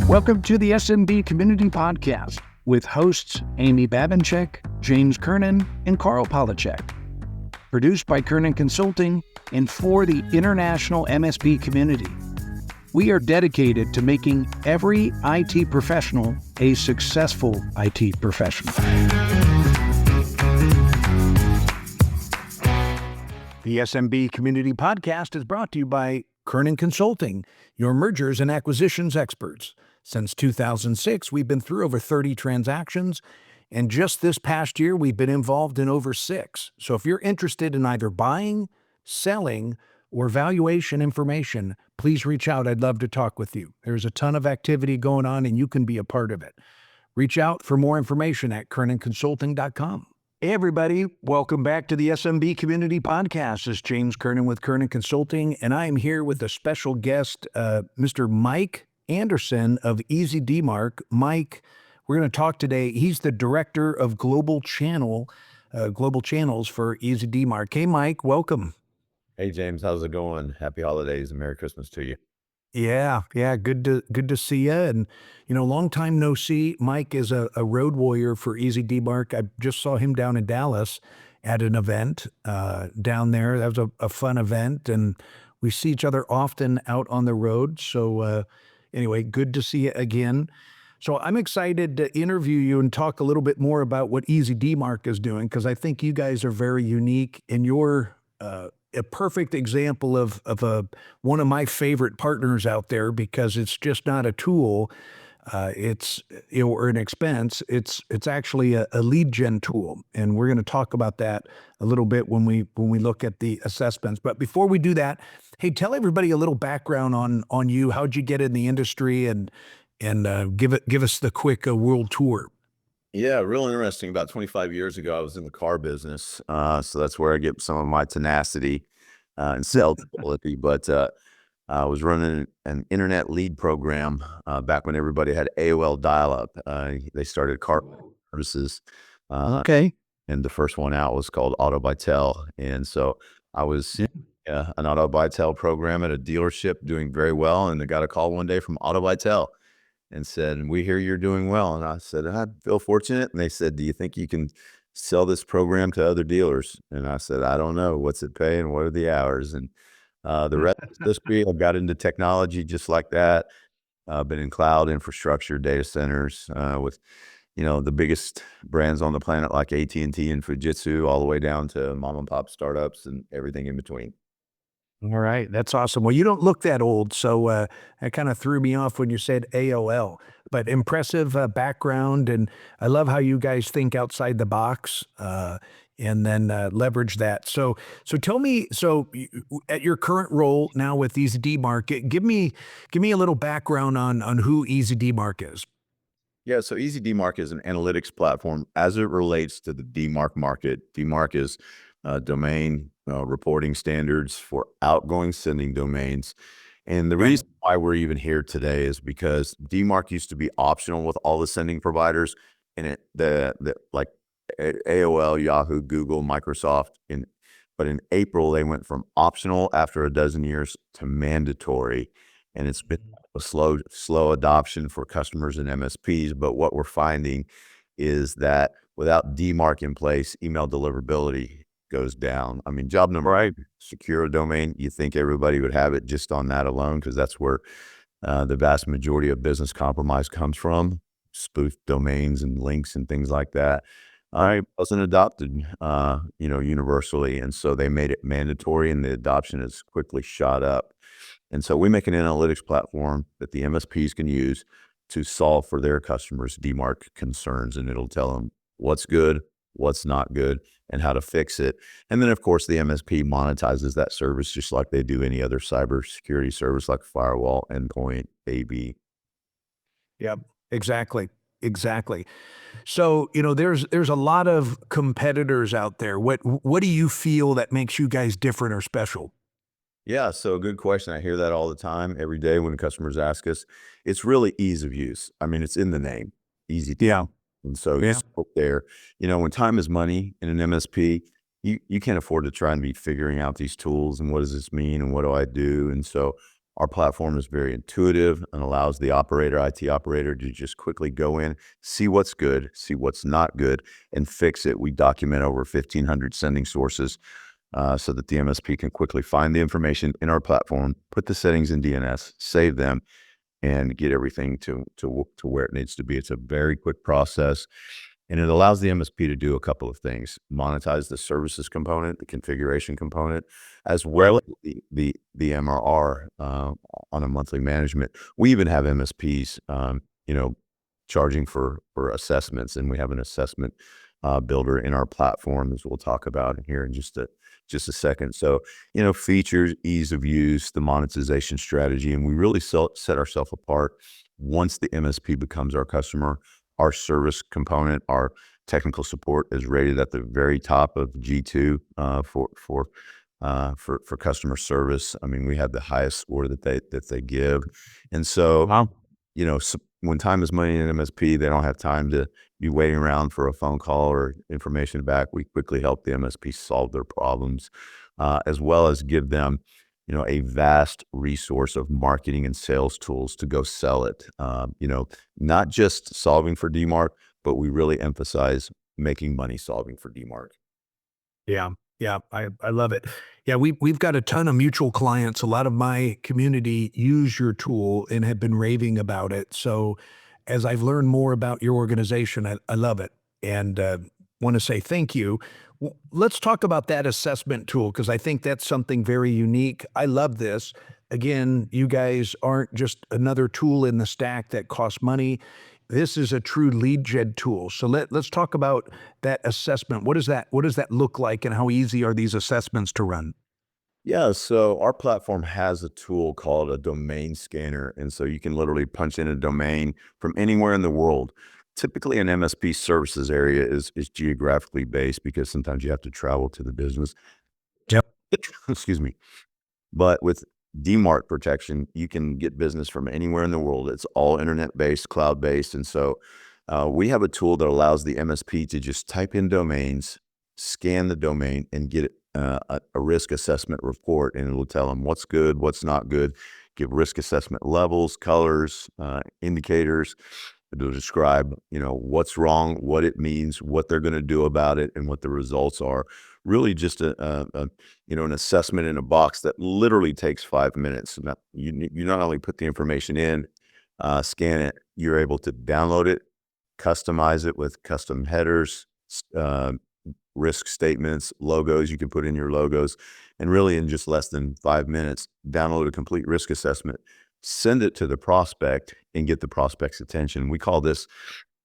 Welcome to the SMB Community Podcast with hosts Amy Babinchek, James Kernan, and Carl Polachek. Produced by Kernan Consulting and for the international MSP community. We are dedicated to making every IT professional a successful IT professional. The SMB Community Podcast is brought to you by Kernan Consulting, your mergers and acquisitions experts. Since 2006, we've been through over 30 transactions, and just this past year, we've been involved in over 6. So if you're interested in either buying, selling, or valuation information, please reach out. I'd love to talk with you. There's a ton of activity going on, and you can be a part of it. Reach out for more information at kernanconsulting.com. Hey, everybody. Welcome back to the SMB Community Podcast. This is James Kernan with Kernan Consulting, and I am here with a special guest, Mr. Mike Anderson of EZDMark. Mike, we're going to talk today. He's the director of global channels for EZDMark. Hey, Mike, welcome. Hey, James, how's it going? Happy holidays and Merry Christmas to you. Yeah, good to see you. And long time no see. Mike is a road warrior for EZDMark. I just saw him down in Dallas at an event down there. That was a fun event, and we see each other often out on the road. So anyway, good to see you again. So I'm excited to interview you and talk a little bit more about what EZDMark is doing, because I think you guys are very unique, and you're a perfect example of one of my favorite partners out there, because it's just not a tool, it's or an expense. It's actually a lead gen tool, and we're going to talk about that a little bit when we look at the assessments. But before we do that, hey, tell everybody a little background on you. How'd you get in the industry, and give us the quick world tour. Yeah, real interesting. About 25 years ago, I was in the car business. So that's where I get some of my tenacity and sales ability. But I was running an internet lead program back when everybody had AOL dial-up. They started car services. Okay. And the first one out was called Auto by Tel. And so I was an Auto by Tel program at a dealership doing very well. And I got a call one day from Auto by Tel and said, "We hear you're doing well." And I said, "I feel fortunate." And they said, "Do you think you can sell this program to other dealers?" And I said, "I don't know. What's it pay and what are the hours?" And the rest is history. I got into technology just like that. Been in cloud infrastructure, data centers with the biggest brands on the planet like AT&T and Fujitsu, all the way down to mom and pop startups and everything in between. All right. That's awesome. Well, you don't look that old, so that kind of threw me off when you said AOL, but impressive background. And I love how you guys think outside the box and then leverage that. So tell me, at your current role now with EZDMark, give me a little background on who EZDMark is. Yeah, so EZDMark is an analytics platform as it relates to the DMARC market. DMARC is domain reporting standards for outgoing sending domains. And the reason why we're even here today is because DMARC used to be optional with all the sending providers, and like AOL, Yahoo, Google, Microsoft. But in April, they went from optional after a dozen years to mandatory. And it's been a slow adoption for customers and MSPs. But what we're finding is that without DMARC in place, email deliverability goes down. I mean, job number 8, secure a domain. You think everybody would have it just on that alone, because that's where the vast majority of business compromise comes from, spoofed domains and links and things like that. I wasn't adopted, universally. And so they made it mandatory, and the adoption has quickly shot up. And so we make an analytics platform that the MSPs can use to solve for their customers' DMARC concerns. And it'll tell them what's good, what's not good, and how to fix it. And then, of course, the MSP monetizes that service just like they do any other cybersecurity service, like firewall, endpoint, AV. Yep, exactly. So, there's a lot of competitors out there. What do you feel that makes you guys different or special? Yeah, so good question. I hear that all the time, every day when customers ask us. It's really ease of use. I mean, it's in the name, easy to Yeah. use. And so you spoke there, when time is money in an MSP, you can't afford to try and be figuring out these tools and what does this mean and what do I do? And so Our platform is very intuitive and allows the operator, IT operator, to just quickly go in, see what's good, see what's not good, and fix it. We document over 1,500 sending sources so that the MSP can quickly find the information in our platform, put the settings in DNS, save them, and get everything to where it needs to be. It's a very quick process. And it allows the MSP to do a couple of things: monetize the services component, the configuration component, as well as the MRR on a monthly management. We even have MSPs, charging for assessments, and we have an assessment builder in our platform, as we'll talk about here in just a second. So, features, ease of use, the monetization strategy, and we really set ourselves apart once the MSP becomes our customer. Our service component, our technical support, is rated at the very top of G2 for customer service. I mean, we have the highest score that they give, and so Wow. when time is money in MSP, they don't have time to be waiting around for a phone call or information back. We quickly help the MSP solve their problems, as well as give them a vast resource of marketing and sales tools to go sell it. Not just solving for DMARC, but we really emphasize making money solving for DMARC. Yeah. Yeah. I love it. Yeah. We've got a ton of mutual clients. A lot of my community use your tool and have been raving about it. So as I've learned more about your organization, I love it. And want to say thank you. Let's talk about that assessment tool, because I think that's something very unique. I love this. Again, you guys aren't just another tool in the stack that costs money. This is a true lead gen tool. So let's talk about that assessment. What does that look like, and how easy are these assessments to run? Yeah, so our platform has a tool called a domain scanner. And so you can literally punch in a domain from anywhere in the world. Typically, an MSP services area is geographically based because sometimes you have to travel to the business. Yep. Excuse me. But with DMARC protection, you can get business from anywhere in the world. It's all internet-based, cloud-based. And so we have a tool that allows the MSP to just type in domains, scan the domain, and get a risk assessment report. And it will tell them what's good, what's not good, give risk assessment levels, colors, indicators. It'll describe, what's wrong, what it means, what they're going to do about it, and what the results are. Really just an assessment in a box that literally takes 5 minutes. Now, you not only put the information in, scan it, you're able to download it, customize it with custom headers, risk statements, logos. You can put in your logos, and really in just less than 5 minutes, download a complete risk assessment, send it to the prospect, and get the prospect's attention. We call this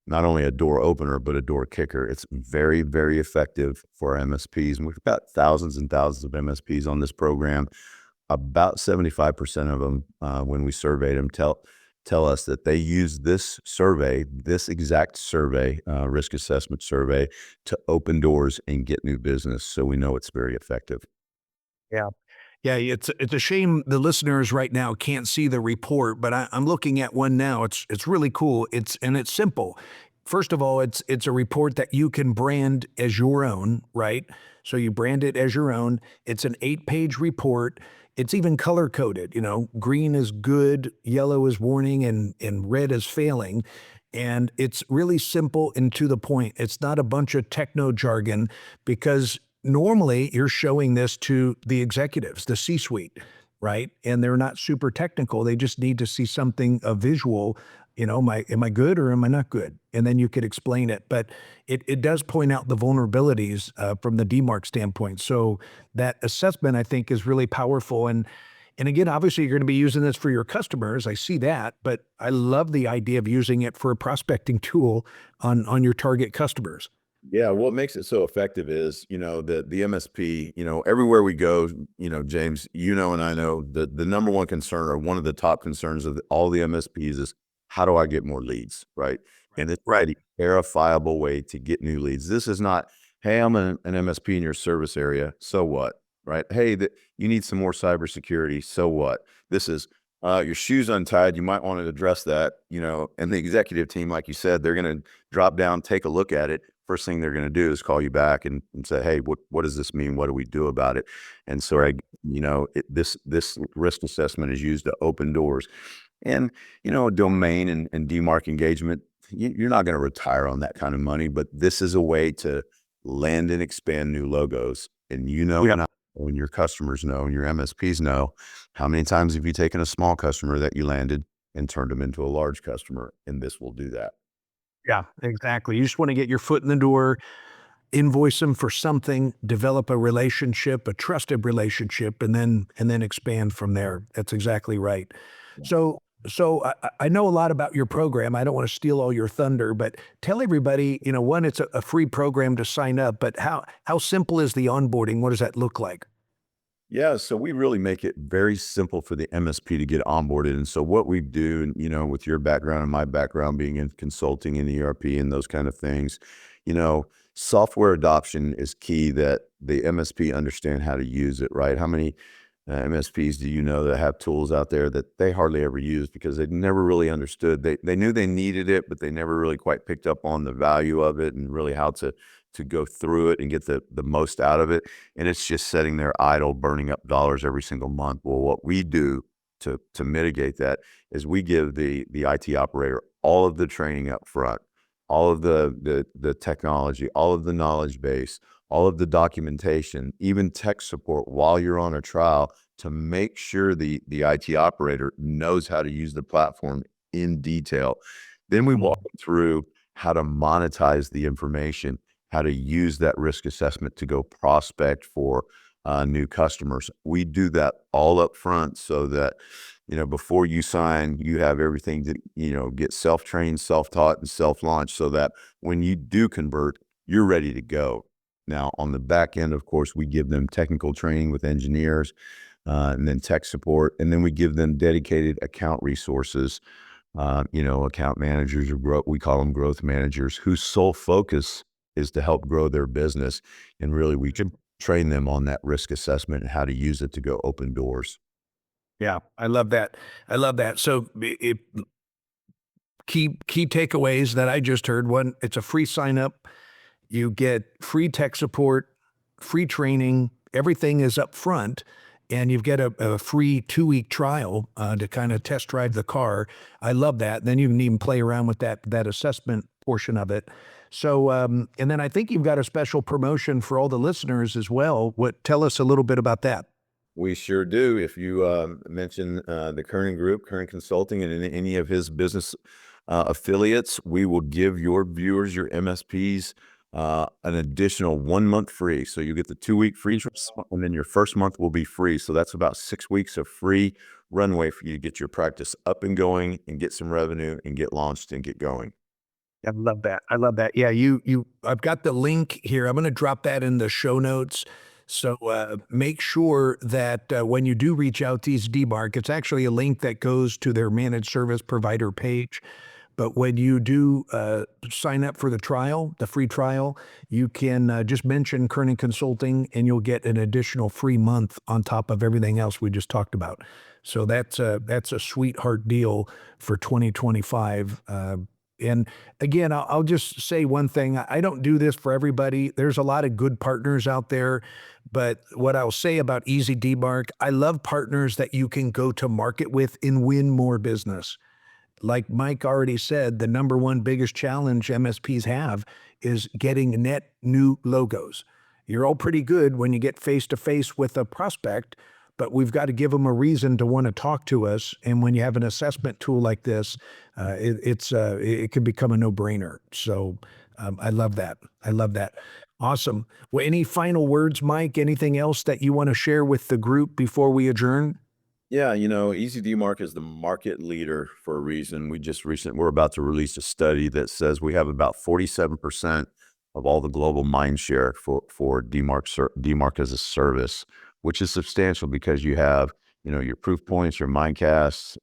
not only a door opener, but a door kicker. It's very, very effective for our MSPs. And we've got thousands and thousands of MSPs on this program. About 75% of them, when we surveyed them, tell us that they use this survey, this exact survey, risk assessment survey, to open doors and get new business. So we know it's very effective. Yeah. Yeah, it's a shame the listeners right now can't see the report, but I'm looking at one now. It's really cool. It's simple. First of all, it's a report that you can brand as your own, right? So you brand it as your own. It's an 8-page report. It's even color coded. Green is good, yellow is warning, and red is failing. And it's really simple and to the point. It's not a bunch of techno jargon, because normally you're showing this to the executives, the C-suite, right? And they're not super technical. They just need to see something, a visual, am I good or am I not good? And then you could explain it. But it does point out the vulnerabilities from the DMARC standpoint. So that assessment, I think, is really powerful. And again, obviously, you're going to be using this for your customers. I see that, but I love the idea of using it for a prospecting tool on your target customers. Yeah, what makes it so effective is, the MSP, everywhere we go, James, and I know the number one concern, or one of the top concerns of all the MSPs, is how do I get more leads, right? And it's Right. the verifiable way to get new leads. This is not, hey, I'm an MSP in your service area, so what, right? Hey, you need some more cybersecurity, so what? This is, your shoes untied, you might want to address that, and the executive team, like you said, they're going to drop down, take a look at it. first thing they're going to do is call you back and say, hey, what does this mean? What do we do about it? And so, this risk assessment is used to open doors. And, a domain and DMARC engagement, you're not going to retire on that kind of money, but this is a way to land and expand new logos. And Yeah. when your customers know and your MSPs know, how many times have you taken a small customer that you landed and turned them into a large customer? And this will do that. Yeah, exactly. You just want to get your foot in the door, invoice them for something, develop a relationship, a trusted relationship, and then expand from there. That's exactly right. So so I know a lot about your program. I don't want to steal all your thunder, but tell everybody, one, it's a free program to sign up, but how simple is the onboarding? What does that look like? Yeah, so we really make it very simple for the MSP to get onboarded. And so what we do, and with your background and my background being in consulting and ERP and those kind of things, you know, software adoption is key that the MSP understand how to use it, right? How many MSPs do you know that have tools out there that they hardly ever use because they never really understood? They knew they needed it, but they never really quite picked up on the value of it and really how to go through it and get the most out of it. And it's just sitting there idle, burning up dollars every single month. Well, what we do to mitigate that is we give the IT operator all of the training up front, all of the technology, all of the knowledge base, all of the documentation, even tech support while you're on a trial to make sure the IT operator knows how to use the platform in detail. Then we walk them through how to monetize the information, how to use that risk assessment to go prospect for new customers. We do that all up front so that, before you sign, you have everything to, get self-trained, self-taught, and self-launched so that when you do convert, you're ready to go. Now, on the back end, of course, we give them technical training with engineers and then tech support, and then we give them dedicated account resources, account managers or we call them growth managers whose sole focus is to help grow their business. And really, we can train them on that risk assessment and how to use it to go open doors. Yeah, I love that. I love that. So key takeaways that I just heard. One, it's a free sign up. You get free tech support, free training. Everything is up front, and you've got a free 2-week trial to kind of test drive the car. I love that. Then you can even play around with that assessment portion of it. So, and then I think you've got a special promotion for all the listeners as well. Tell us a little bit about that. We sure do. If you mention the Kernan Group, Kernan Consulting, and any of his business affiliates, we will give your viewers, your MSPs, an additional 1 month free. So you get the 2-week free trial, and then your first month will be free. So that's about 6 weeks of free runway for you to get your practice up and going and get some revenue and get launched and get going. I love that. I love that. Yeah, I've got the link here. I'm going to drop that in the show notes. So make sure that when you do reach out to EZDMark, it's actually a link that goes to their managed service provider page. But when you do sign up for the trial, the free trial, you can just mention Kernan Consulting and you'll get an additional free month on top of everything else we just talked about. So that's a sweetheart deal for 2025. And again, I'll just say one thing. I don't do this for everybody. There's a lot of good partners out there. But what I'll say about EZDMark, I love partners that you can go to market with and win more business. Like Mike already said, the number one biggest challenge MSPs have is getting net new logos. You're all pretty good when you get face to face with a prospect, but we've got to give them a reason to want to talk to us. And when you have an assessment tool like this, it can become a no-brainer. So I love that. I love that. Awesome. Well, any final words, Mike? Anything else that you want to share with the group before we adjourn? Yeah, EZDMark is the market leader for a reason. We're about to release a study that says we have about 47% of all the global mind share for DMARC as a service, which is substantial because you have, your proof points, your mindcasts,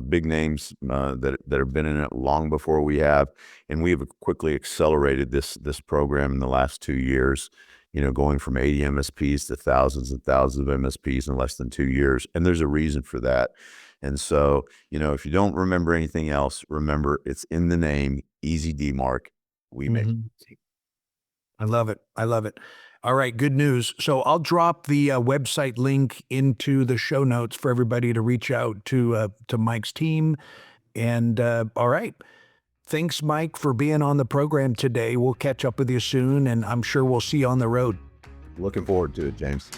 big names that have been in it long before we have, and we have quickly accelerated this program in the last 2 years. Going from 80 MSPs to thousands and thousands of MSPs in less than 2 years. And there's a reason for that. And so, if you don't remember anything else, remember it's in the name, EZDMark. We make it easy. I love it. I love it. All right, good news. So I'll drop the website link into the show notes for everybody to reach out to Mike's team. And all right, thanks, Mike, for being on the program today. We'll catch up with you soon, and I'm sure we'll see you on the road. Looking forward to it, James.